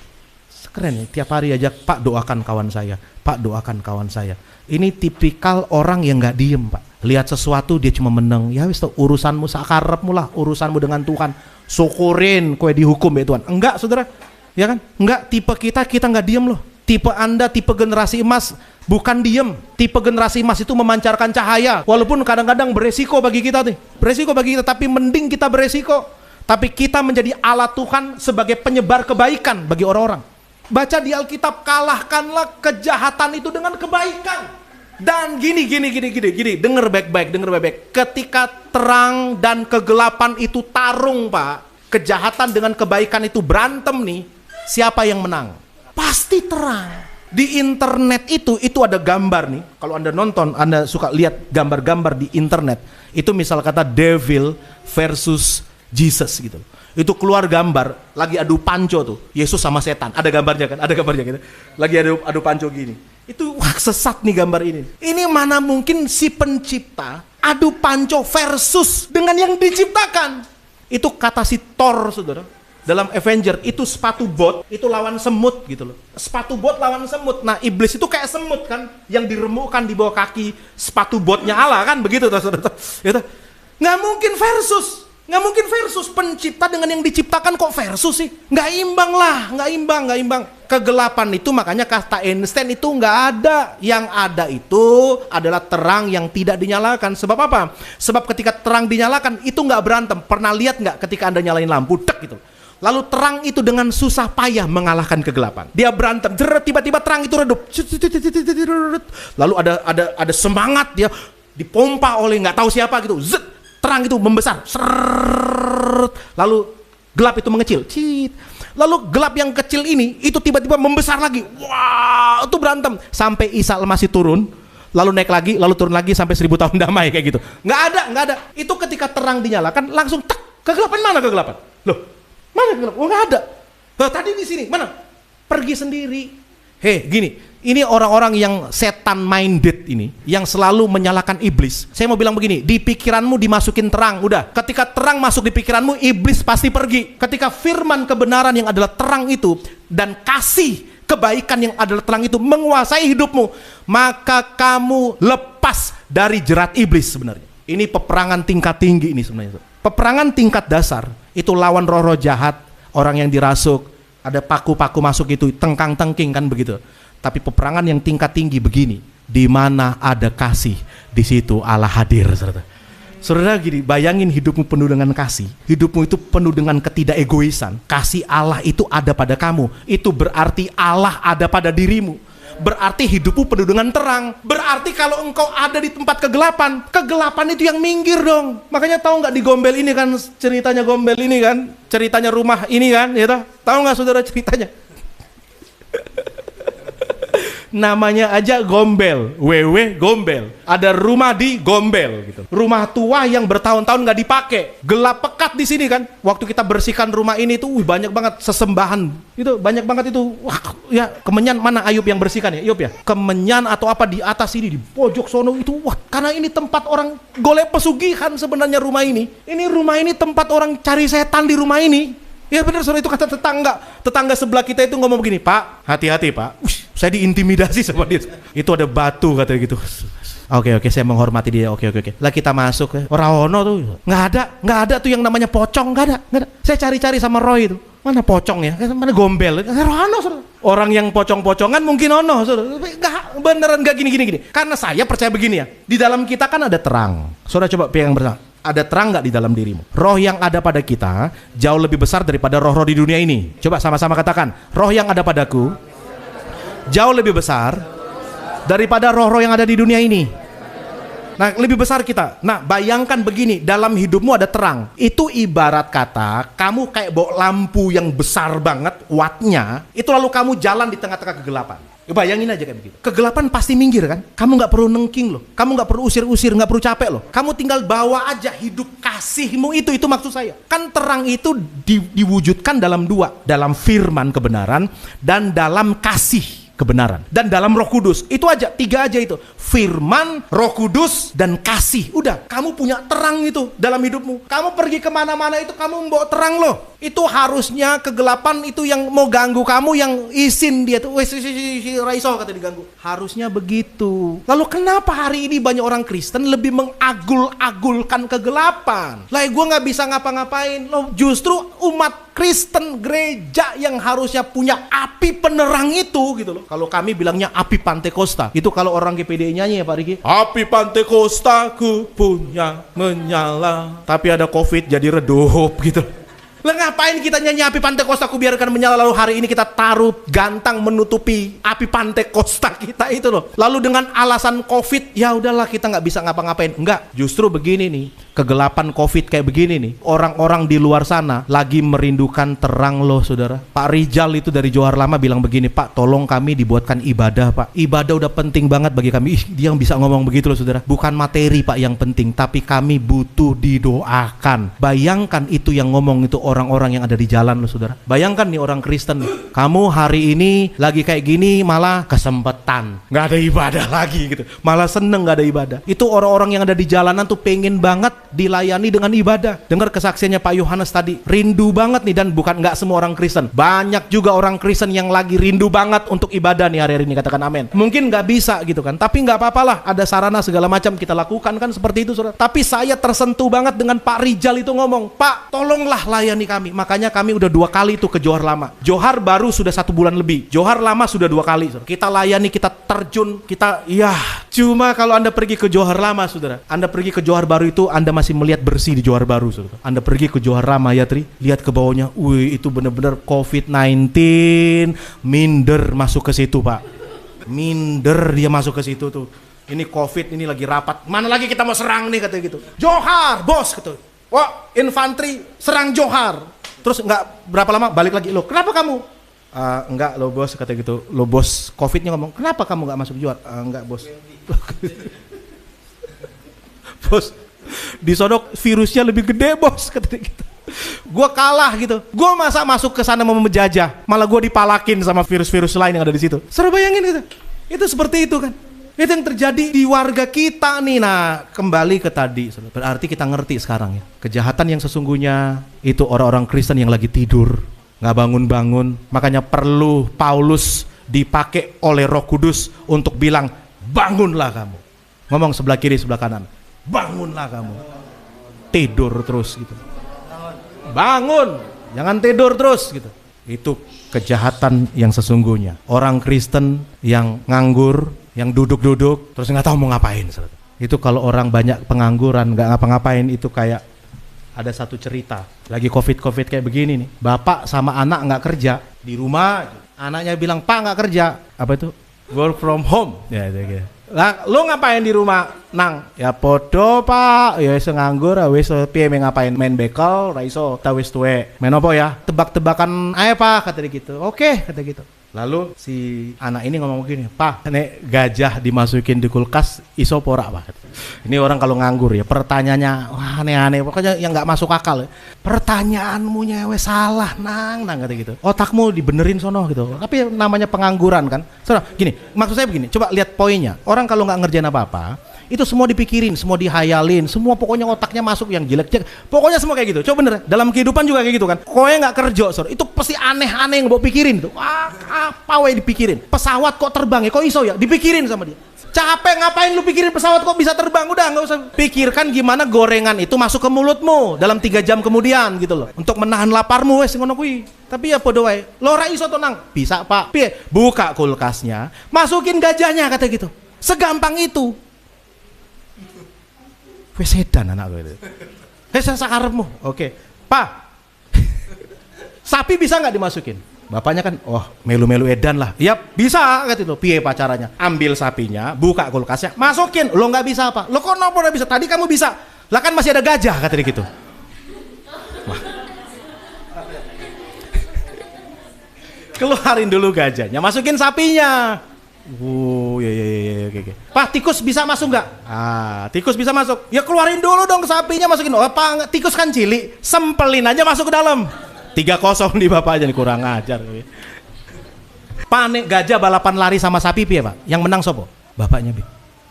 Keren ya, tiap hari ajak, Pak doakan kawan saya, Pak doakan kawan saya. Ini tipikal orang yang nggak diem Pak. Lihat sesuatu dia cuma menang. Ya wis urusanmu sakarepmu lah, urusanmu dengan Tuhan. Syukurin kowe dihukum ya Tuhan. Enggak saudara, ya kan? Enggak, tipe kita nggak diem loh. Tipe Anda, tipe generasi emas, bukan diem. Tipe generasi emas itu memancarkan cahaya. Walaupun kadang-kadang beresiko bagi kita nih. Beresiko bagi kita, tapi mending kita beresiko. Tapi kita menjadi alat Tuhan sebagai penyebar kebaikan bagi orang-orang. Baca di Alkitab, kalahkanlah kejahatan itu dengan kebaikan. Dan gini. Dengar baik-baik. Ketika terang dan kegelapan itu tarung Pak, kejahatan dengan kebaikan itu berantem nih, siapa yang menang? Pasti terang. Di internet itu ada gambar nih. Kalau Anda nonton, Anda suka lihat gambar-gambar di internet. Itu misal kata devil versus Jesus gitu. Itu keluar gambar, lagi adu panco tuh. Yesus sama setan. Ada gambarnya kan? Ada gambarnya gitu. Lagi adu panco gini. Itu sesat nih gambar ini. Ini mana mungkin si pencipta adu panco versus dengan yang diciptakan. Itu kata si Thor saudara. Dalam Avenger itu sepatu bot itu lawan semut gitu loh. Sepatu bot lawan semut. Nah iblis itu kayak semut kan, yang diremukkan di bawah kaki sepatu botnya Allah kan, begitu tuh saudara. Gitu. Nggak mungkin versus pencipta dengan yang diciptakan kok versus sih? Nggak imbang. Kegelapan itu makanya kata Einstein itu nggak ada. Yang ada itu adalah terang yang tidak dinyalakan. Sebab apa? Sebab ketika terang dinyalakan itu nggak berantem. Pernah lihat nggak ketika Anda nyalain lampu dek gitu? Lalu terang itu dengan susah payah mengalahkan kegelapan. Dia berantem, tiba-tiba terang itu redup. Lalu ada semangat, dia dipompa oleh nggak tahu siapa gitu. Zet, terang itu membesar. Lalu gelap itu mengecil. Lalu gelap yang kecil ini itu tiba-tiba membesar lagi. Wah, itu berantem sampai Isa masih turun. Lalu naik lagi, lalu turun lagi sampai 1000 tahun damai kayak gitu. Nggak ada. Itu ketika terang dinyalakan langsung tek. Kegelapan mana kegelapan? Loh, mana kegelapan? Oh nggak ada. Loh, tadi di sini mana? Pergi sendiri. Hei, gini, ini orang-orang yang setan minded ini, yang selalu menyalahkan iblis. Saya mau bilang begini, di pikiranmu dimasukin terang, udah. Ketika terang masuk di pikiranmu, iblis pasti pergi. Ketika firman kebenaran yang adalah terang itu, dan kasih kebaikan yang adalah terang itu menguasai hidupmu, maka kamu lepas dari jerat iblis sebenarnya. Ini peperangan tingkat tinggi ini sebenarnya. Peperangan tingkat dasar, itu lawan roh-roh jahat, orang yang dirasuk, ada paku-paku masuk itu, tengkang-tengking kan begitu. Tapi peperangan yang tingkat tinggi begini, di mana ada kasih, di situ Allah hadir. Saudara gini, bayangin hidupmu penuh dengan kasih, hidupmu itu penuh dengan ketidakegoisan. Kasih Allah itu ada pada kamu, itu berarti Allah ada pada dirimu. Berarti hidupmu penuh dengan terang. Berarti kalau engkau ada di tempat kegelapan, kegelapan itu yang minggir dong. Makanya tahu nggak di Gombel ini kan, ceritanya Gombel ini kan, ceritanya rumah ini kan, ya tahu nggak saudara ceritanya? Namanya aja Gombel, WW Gombel. Ada rumah di Gombel gitu. Rumah tua yang bertahun-tahun nggak dipakai, gelap pekat di sini kan. Waktu kita bersihkan rumah ini tuh banyak banget sesembahan. Itu banyak banget itu. Wah, ya Kemenyan mana Ayub yang bersihkan ya? Ayub ya. Kemenyan atau apa di atas ini di pojok sono itu. Wah, karena ini tempat orang golek pesugihan sebenarnya rumah ini. Ini rumah ini tempat orang cari setan di rumah ini. Ya benar, saudara, itu kata tetangga sebelah kita itu ngomong begini, Pak, hati-hati Pak, saya diintimidasi sama dia. Itu ada batu katanya gitu. Oke, saya menghormati dia. Oke. Lah kita masuk, orang ono tuh, nggak ada tuh yang namanya pocong, nggak ada. Saya cari-cari sama Roy itu, mana pocong ya, mana Gombel, ono saudara. Orang yang pocong-pocongan mungkin ono, saudara. Nggak, beneran nggak gini. Karena saya percaya begini ya, di dalam kita kan ada terang. Saudara coba pegang bersama. Ada terang nggak di dalam dirimu? Roh yang ada pada kita jauh lebih besar daripada roh-roh di dunia ini. Coba sama-sama katakan, roh yang ada padaku jauh lebih besar daripada roh-roh yang ada di dunia ini. Nah, lebih besar kita. Nah, bayangkan begini, dalam hidupmu ada terang. Itu ibarat kata kamu kayak bawa lampu yang besar banget wattnya, itu lalu kamu jalan di tengah-tengah kegelapan. Bayangin aja kayak begitu. Kegelapan pasti minggir kan? Kamu nggak perlu nengking loh. Kamu nggak perlu usir-usir, nggak perlu capek loh. Kamu tinggal bawa aja hidup kasihmu itu maksud saya. Kan terang itu diwujudkan dalam dua, dalam firman kebenaran dan dalam kasih kebenaran dan dalam Roh Kudus. Itu aja, tiga aja itu. Firman, Roh Kudus, dan kasih. Udah, kamu punya terang itu dalam hidupmu. Kamu pergi kemana-mana itu kamu membawa terang loh. Itu harusnya kegelapan itu yang mau ganggu kamu, yang izin dia tuh, wes Raiso kata diganggu. Harusnya begitu. Lalu kenapa hari ini banyak orang Kristen lebih mengagul-agulkan kegelapan? Lah gue nggak bisa ngapa-ngapain. Loh justru umat Kristen gereja yang harusnya punya api penerang itu gitu loh. Kalau kami bilangnya api Pantekosta. Itu kalau orang GPD nyanyi ya Pak Riki. Api Pantekosta ku punya menyala. Tapi ada COVID jadi redup gitu. Lah ngapain kita nyanyi api Pantekosta ku biarkan menyala, lalu hari ini kita taruh gantang menutupi api Pantekosta kita itu loh. Lalu dengan alasan COVID, ya udahlah kita nggak bisa ngapa-ngapain. Enggak, justru begini nih, kegelapan COVID kayak begini nih, orang-orang di luar sana lagi merindukan terang loh saudara. Pak Rijal itu dari Johar Lama bilang begini, Pak tolong kami dibuatkan ibadah Pak. Ibadah udah penting banget bagi kami. Dia yang bisa ngomong begitu loh saudara. Bukan materi Pak yang penting, tapi kami butuh didoakan. Bayangkan itu yang ngomong itu orang-orang yang ada di jalan loh saudara. Bayangkan nih orang Kristen, kamu hari ini lagi kayak gini malah kesempetan, nggak ada ibadah lagi gitu, malah seneng nggak ada ibadah. Itu orang-orang yang ada di jalanan tuh pengen banget dilayani dengan ibadah. Dengar kesaksiannya Pak Yohanes tadi, rindu banget nih, dan bukan nggak semua orang Kristen, banyak juga orang Kristen yang lagi rindu banget untuk ibadah nih hari-hari ini, katakan amin. Mungkin nggak bisa gitu kan, tapi nggak apa-apalah, ada sarana segala macam kita lakukan kan seperti itu saudara. Tapi saya tersentuh banget dengan Pak Rijal itu ngomong, Pak tolonglah layani kami. Makanya kami udah 2 kali tuh ke Johar Lama. Johar baru sudah 1 bulan lebih, Johar Lama sudah 2 kali saudara. Kita layani, kita terjun, kita ya. Cuma kalau Anda pergi ke Johar Lama saudara, Anda pergi ke Johar Baru itu Anda masih melihat bersih di Johar Baru saudara. Anda pergi ke Johar Lama ya Tri, lihat ke bawahnya, wih itu bener-bener COVID-19 minder masuk ke situ Pak. Minder dia masuk ke situ tuh. Ini COVID ini lagi rapat, mana lagi kita mau serang nih katanya gitu. Johar bos gitu. Wah, infanteri serang Johar. Terus nggak berapa lama balik lagi, loh kenapa kamu? Enggak lo bos kata gitu. Lo bos COVID-nya ngomong, kenapa kamu nggak masuk Johar? Enggak bos. Bos, di sono virusnya lebih gede bos kata gitu. gue kalah gitu. Gue masa masuk ke sana mau menjajah, malah gue dipalakin sama virus-virus lain yang ada di situ. Saudara bayangin gitu. Itu seperti itu kan. Itu yang terjadi di warga kita nih. Nah, kembali ke tadi, berarti kita ngerti sekarang ya. Kejahatan yang sesungguhnya itu orang-orang Kristen yang lagi tidur, nggak bangun-bangun. Makanya perlu Paulus dipakai oleh Roh Kudus untuk bilang, bangunlah kamu. Ngomong sebelah kiri, sebelah kanan, bangunlah kamu. Tidur terus gitu. Bangun, jangan tidur terus gitu. Itu kejahatan yang sesungguhnya. Orang Kristen yang nganggur, yang duduk-duduk terus nggak tahu mau ngapain. Itu kalau orang banyak pengangguran nggak ngapa-ngapain, itu kayak ada satu cerita lagi covid kayak begini nih. Bapak sama anak nggak kerja di rumah, anaknya bilang, "Pak, nggak kerja." Apa itu? Work from home. Ya, gitu. Lah, lu ngapain di rumah, Nang? Ya podo, Pak. Ya iso nganggur, wis piye ngapain main bekel, ra iso ta wis tuwek. Main apa ya? Tebak-tebakan ae, Pak, kata dia gitu. Oke, kata gitu. Lalu si anak ini ngomong gini, "Pak, nek gajah dimasukin di kulkas iso pora, Pak?" Ini orang kalau nganggur ya, pertanyaannya wah aneh-aneh, pokoknya yang nggak masuk akal. Pertanyaanmu nyewe salah, Nang, kata gitu. Otakmu dibenerin sono gitu. Tapi namanya pengangguran kan. Saudara, gini, maksud saya begini, coba lihat poinnya. Orang kalau nggak ngerjain apa-apa, itu semua dipikirin, semua dihayalin, semua pokoknya otaknya masuk yang jelek-jelek. Pokoknya semua kayak gitu. Coba bener, dalam kehidupan juga kayak gitu kan. Pokoknya nggak kerja, saudara. Itu pasti aneh-aneh yang mau pikirin tuh. Wah, apa wae dipikirin. Pesawat kok terbang ya? Kok iso ya? Dipikirin sama dia. Capek ngapain lu pikirin pesawat kok bisa terbang? Udah nggak usah pikirkan gimana gorengan itu masuk ke mulutmu dalam 3 jam kemudian gitu loh. Untuk menahan laparmu wes ngono kuwi. Tapi ya podo wae. Lo ra iso to, Nang? Bisa, Pak. Piye? Buka kulkasnya, masukin gajahnya kata gitu. Segampang itu. Wes sedan anak gue itu. Sakarepmu. Oke. Pak. Sapi bisa nggak dimasukin? Bapaknya kan, oh melu-melu edan lah. Ya bisa, kata itu. Piye pacarannya? Ambil sapinya, buka kulkasnya, masukin. Lo nggak bisa apa? Lo kok nopo udah bisa? Tadi kamu bisa. Lah kan masih ada gajah, kata dia gitu. Wah. Keluarin dulu gajahnya, masukin sapinya. Ya. Pak, tikus bisa masuk nggak? Ah, tikus bisa masuk. Ya keluarin dulu dong sapinya, masukin. Oh, Pak, tikus kan cilik, sempelin aja masuk ke dalam. 3-0 di bapaknya nih, kurang ajar. Panik gajah balapan lari sama sapi piye, Pak? Yang menang sopo? Bapaknya bi.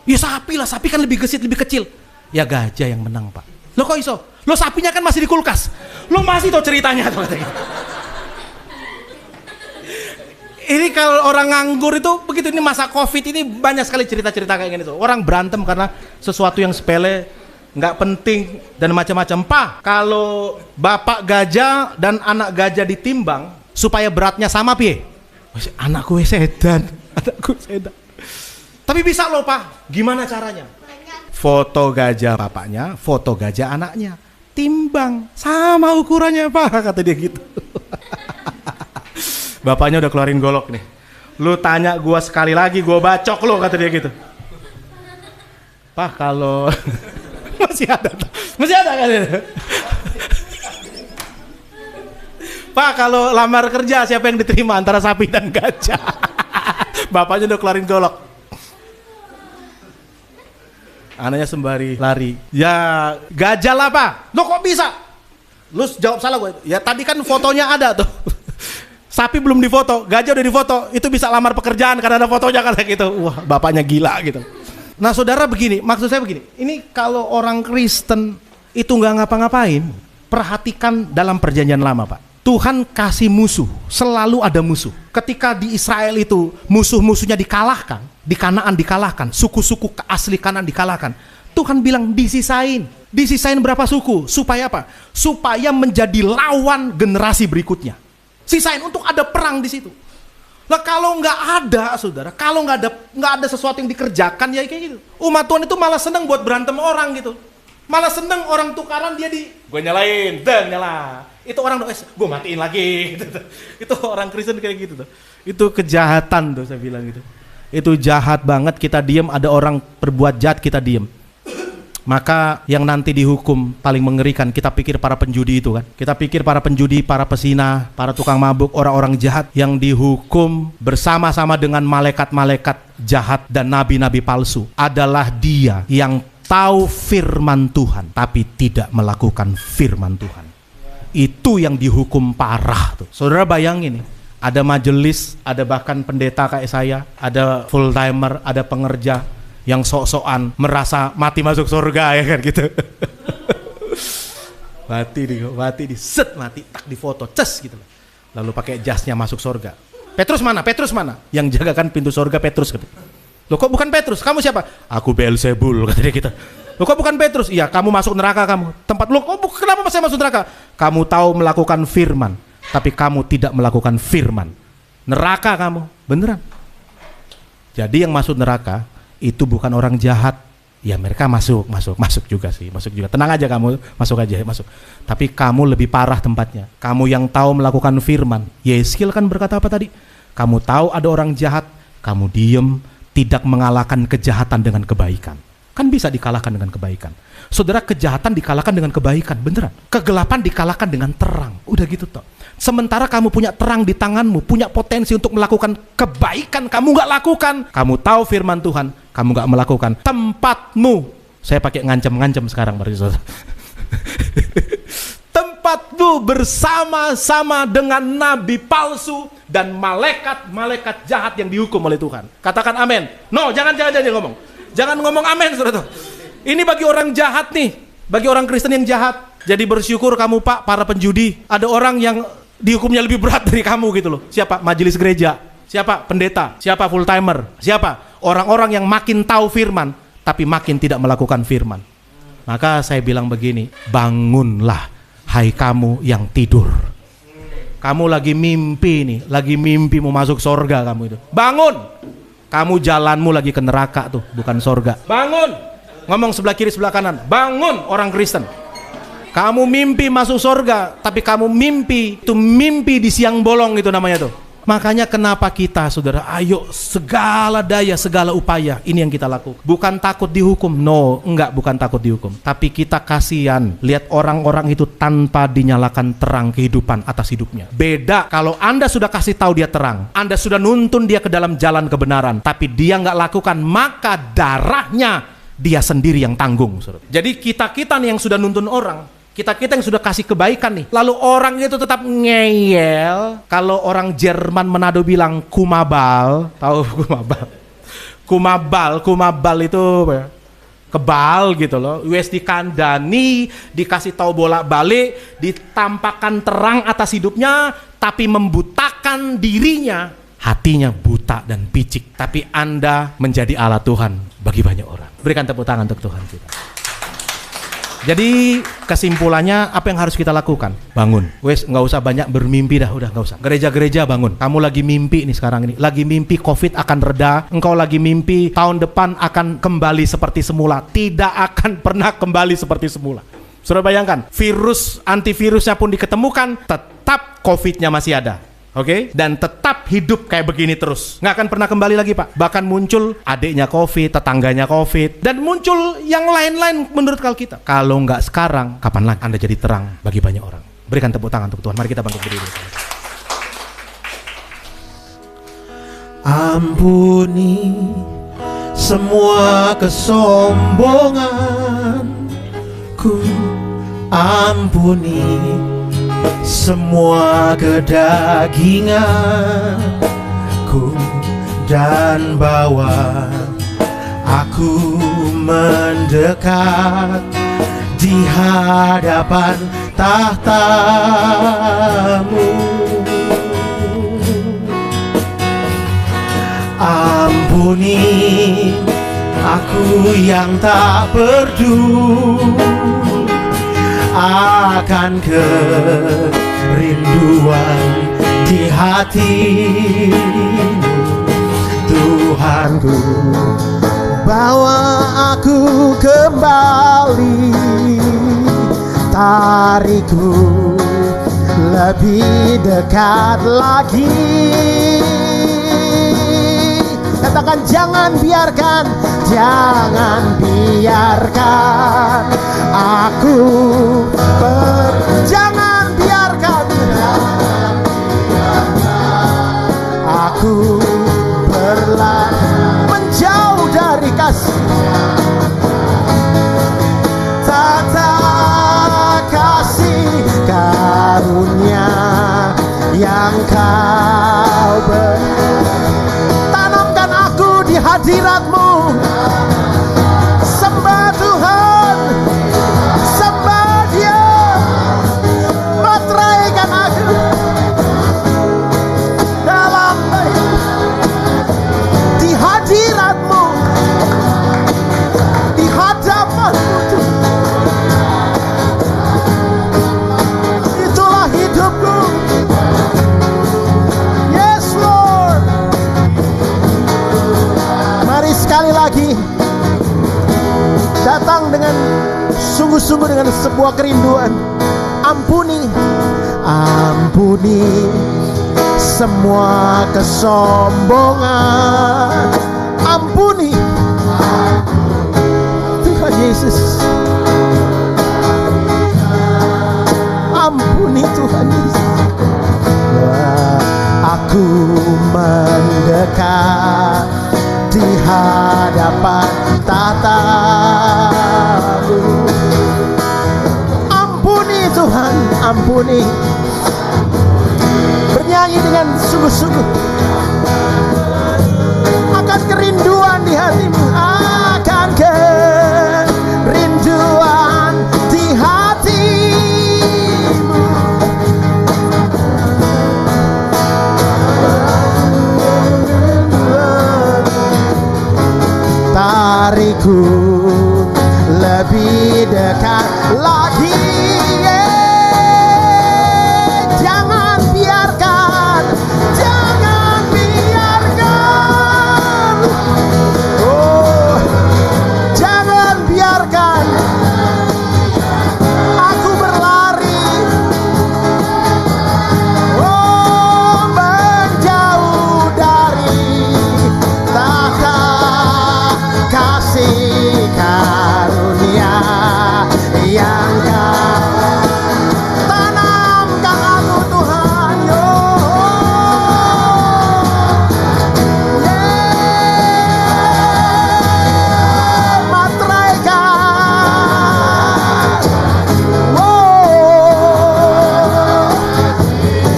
Ya sapi lah, sapi kan lebih gesit, lebih kecil. Ya gajah yang menang, Pak. Lo kok iso? Lo sapinya kan masih di kulkas. Lo masih tau ceritanya tuh katanya. Ini kalau orang nganggur itu begitu, ini masa Covid ini banyak sekali cerita-cerita kayak gini tuh. Orang berantem karena sesuatu yang sepele, nggak penting dan macam-macam. Pak, kalau bapak gajah dan anak gajah ditimbang supaya beratnya sama piye? Anakku sedan, anakku sedan. Tapi bisa loh, Pak. Gimana caranya? Foto gajah bapaknya, foto gajah anaknya, timbang sama ukurannya, Pak, kata dia gitu. Bapaknya udah keluarin golok nih. Lu tanya gua sekali lagi, gua bacok lo, kata dia gitu. Pak, kalau masih ada kan? Pak, kalau lamar kerja siapa yang diterima antara sapi dan gajah? Bapaknya udah keluarin golok. Anaknya sembari lari. Ya gajah lah, Pak. Lo kok bisa? Lu jawab salah gue. Ya tadi kan fotonya ada tuh. Sapi belum difoto, gajah udah difoto. Itu bisa lamar pekerjaan karena ada fotonya kayak gitu. Wah, bapaknya gila gitu. Nah, saudara begini, maksud saya begini. Ini kalau orang Kristen itu nggak ngapa-ngapain, perhatikan dalam perjanjian lama, Pak. Tuhan kasih musuh, selalu ada musuh. Ketika di Israel itu musuh-musuhnya dikalahkan, di Kanaan dikalahkan, suku-suku asli Kanaan dikalahkan. Tuhan bilang disisain berapa suku? Supaya apa? Supaya menjadi lawan generasi berikutnya. Sisain untuk ada perang di situ. Lah kalau nggak ada, saudara, kalau nggak ada sesuatu yang dikerjakan ya kayak gitu. Umat Tuhan itu malah seneng buat berantem orang gitu. Malah seneng orang tukaran dia gue nyalain, dan nyala. Itu orang gue matiin lagi. Gitu. Itu orang Kristen kayak gitu tuh. Itu kejahatan tuh saya bilang gitu. Itu jahat banget, kita diem, ada orang berbuat jahat kita diem. Maka yang nanti dihukum paling mengerikan, kita pikir para penjudi itu kan. Kita pikir para penjudi, para pesinah, para tukang mabuk, orang-orang jahat yang dihukum bersama-sama dengan malaikat-malaikat jahat dan nabi-nabi palsu adalah dia yang tahu firman Tuhan tapi tidak melakukan firman Tuhan. itu yang dihukum parah tuh. Saudara bayangin nih, ada majelis, ada bahkan pendeta kayak saya, ada full timer, ada pengerja yang sok-sokan merasa mati masuk surga ya kan gitu. mati di set, mati tak di foto ces gitu. Lalu pakai jasnya masuk surga. Petrus mana? Yang jagakan pintu surga Petrus gitu. Loh kok bukan Petrus? Kamu siapa? Aku Beelzebul kata dia gitu. Loh kok bukan Petrus? Iya, kamu masuk neraka kamu. Kenapa saya masuk neraka? Kamu tahu melakukan firman, tapi kamu tidak melakukan firman. Neraka kamu, beneran. Jadi yang masuk neraka itu bukan orang jahat. Ya mereka masuk juga sih, masuk juga. Tenang aja kamu, masuk aja, masuk. Tapi kamu lebih parah tempatnya. Kamu yang tahu melakukan firman. Yeskil kan berkata apa tadi? Kamu tahu ada orang jahat, kamu diem, tidak mengalahkan kejahatan dengan kebaikan. Kan bisa dikalahkan dengan kebaikan. Saudara, kejahatan dikalahkan dengan kebaikan, beneran. Kegelapan dikalahkan dengan terang. Udah gitu toh. Sementara kamu punya terang di tanganmu, punya potensi untuk melakukan kebaikan, kamu gak lakukan. Kamu tahu firman Tuhan, kamu gak melakukan. Tempatmu, saya pakai ngancam-ngancam sekarang berarti saudara. Tempatmu bersama-sama dengan nabi palsu dan malaikat-malaikat jahat yang dihukum oleh Tuhan. Katakan amin. No, jangan ngomong. Jangan ngomong amin, saudara. Ini bagi orang jahat nih, bagi orang Kristen yang jahat. Jadi bersyukur kamu Pak, para penjudi. Ada orang yang dihukumnya lebih berat dari kamu gitu loh. Siapa? Majelis gereja. Siapa? Pendeta. Siapa? Full timer. Siapa? Orang-orang yang makin tahu firman, tapi makin tidak melakukan firman. Maka saya bilang begini, bangunlah, hai kamu yang tidur. Kamu lagi mimpi nih, lagi mimpi mau masuk sorga kamu itu. Bangun! Kamu jalanmu lagi ke neraka tuh, bukan sorga. Bangun! Ngomong sebelah kiri, sebelah kanan. Bangun orang Kristen. Kamu mimpi masuk sorga, tapi kamu mimpi di siang bolong itu namanya tuh. Makanya kenapa kita, saudara, ayo segala daya, segala upaya, ini yang kita lakukan. Bukan takut dihukum, no, enggak, bukan takut dihukum. Tapi kita kasihan, lihat orang-orang itu tanpa dinyalakan terang kehidupan atas hidupnya. Beda kalau Anda sudah kasih tahu dia terang, Anda sudah nuntun dia ke dalam jalan kebenaran, tapi dia enggak lakukan, maka darahnya dia sendiri yang tanggung, saudara. Jadi kita nih yang sudah nuntun orang, kita yang sudah kasih kebaikan nih, lalu orang itu tetap ngeyel. Kalau orang Jerman Manado bilang kumabal, tahu kumabal itu kebal gitu loh. Wes dikandani, dikasih tahu bolak-balik, ditampakkan terang atas hidupnya, tapi membutakan dirinya, hatinya buta dan picik. Tapi Anda menjadi alat Tuhan bagi banyak orang. Berikan tepuk tangan untuk Tuhan kita. Jadi kesimpulannya apa yang harus kita lakukan? Bangun. Wes nggak usah banyak bermimpi dah, udah nggak usah. Gereja-gereja bangun. Kamu lagi mimpi nih sekarang ini. Lagi mimpi COVID akan reda. Engkau lagi mimpi tahun depan akan kembali seperti semula. Tidak akan pernah kembali seperti semula. Sudah bayangkan, virus antivirusnya pun diketemukan, tetap COVID-nya masih ada. Oke? Dan tetap hidup kayak begini terus. Nggak akan pernah kembali lagi Pak. Bahkan muncul adiknya COVID, tetangganya COVID, dan muncul yang lain-lain menurut kita. Kalau nggak sekarang, kapan lagi Anda jadi terang bagi banyak orang? Berikan tepuk tangan untuk Tuhan. Mari kita bangkit berdiri. Ampuni semua kesombonganku, ampuni semua kedaginganku, dan bawa aku mendekat di hadapan tahta-Mu. Ampuni aku yang tak peduli akan kerinduan di hatimu. Tuhanku, bawa aku kembali, tarikku lebih dekat lagi. Katakan jangan biarkan aku jangan biarkan aku berlari menjauh dari kasih. Tata kasih karunia yang kau beri. Tanamkan aku di hadirat-Mu. Sembah Tuhan, sembah Dia. Materaikan aku dalam di hadirat-Mu, di hadapan-Mu Tuhan. Itulah hidupku. Yes Lord. Mari sekali lagi datang dengan sungguh-sungguh dengan sebuah kerinduan. Ampuni, ampuni semua kesombongan. Ampuni Tuhan Yesus. Ampuni Tuhan Yesus. Aku mendekat di hadapan tata-Mu. Ampuni Tuhan, ampuni. Bernyanyi dengan sungguh-sungguh akan kerinduan di hatimu, akan kerinduan di hatimu. Tariku lebih dekat lagi. Jangan biarkan, jangan biarkan. Oh, jangan biarkan aku berlari. Oh, menjauh dari tata kasih karunia yang Kau tanamkan aku Tuhan. Materaikan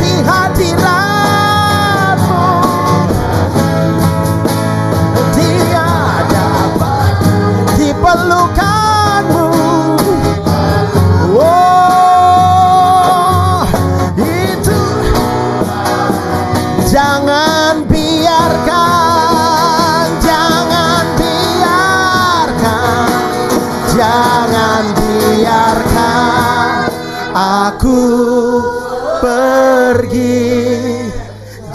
di hadirat-Mu, di hadapan, di pelukan-Mu. Oh, itu jangan biarkan, jangan biarkan, jangan biarkan aku pergi.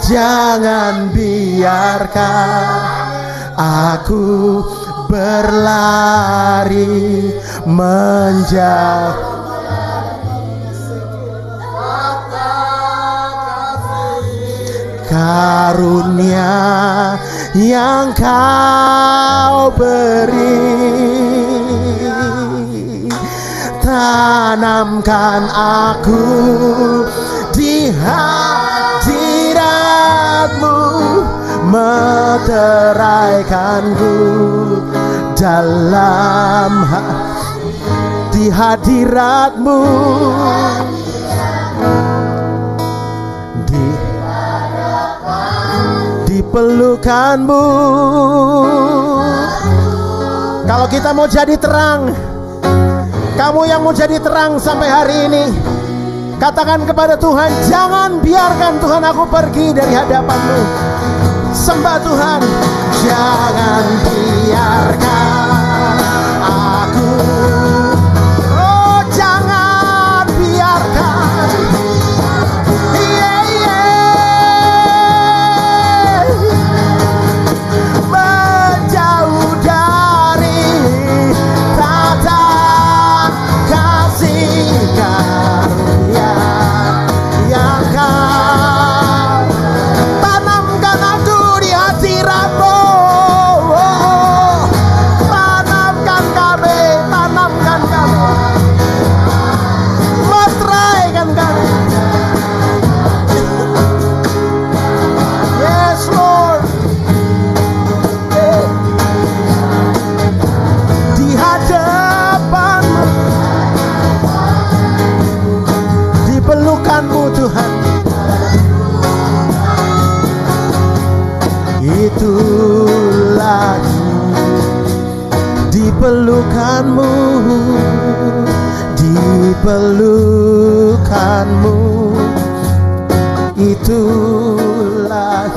Jangan biarkan aku berlari menjauh. Karunia yang Kau beri, tanamkan aku di hadirat-Mu, meteraikanku dalam di hadirat-Mu, di pelukan-Mu. Kalau kita mau jadi terang, kamu yang mau jadi terang sampai hari ini, katakan kepada Tuhan, jangan biarkan Tuhan aku pergi dari hadapan-Mu. Sembah Tuhan, jangan biarkan aku. Oh, jangan biarkan. Menjauh dari tata kasih karunia yang Kau tanamkan aku di hadirat-Mu. pelukanmu, di pelukanmu itulah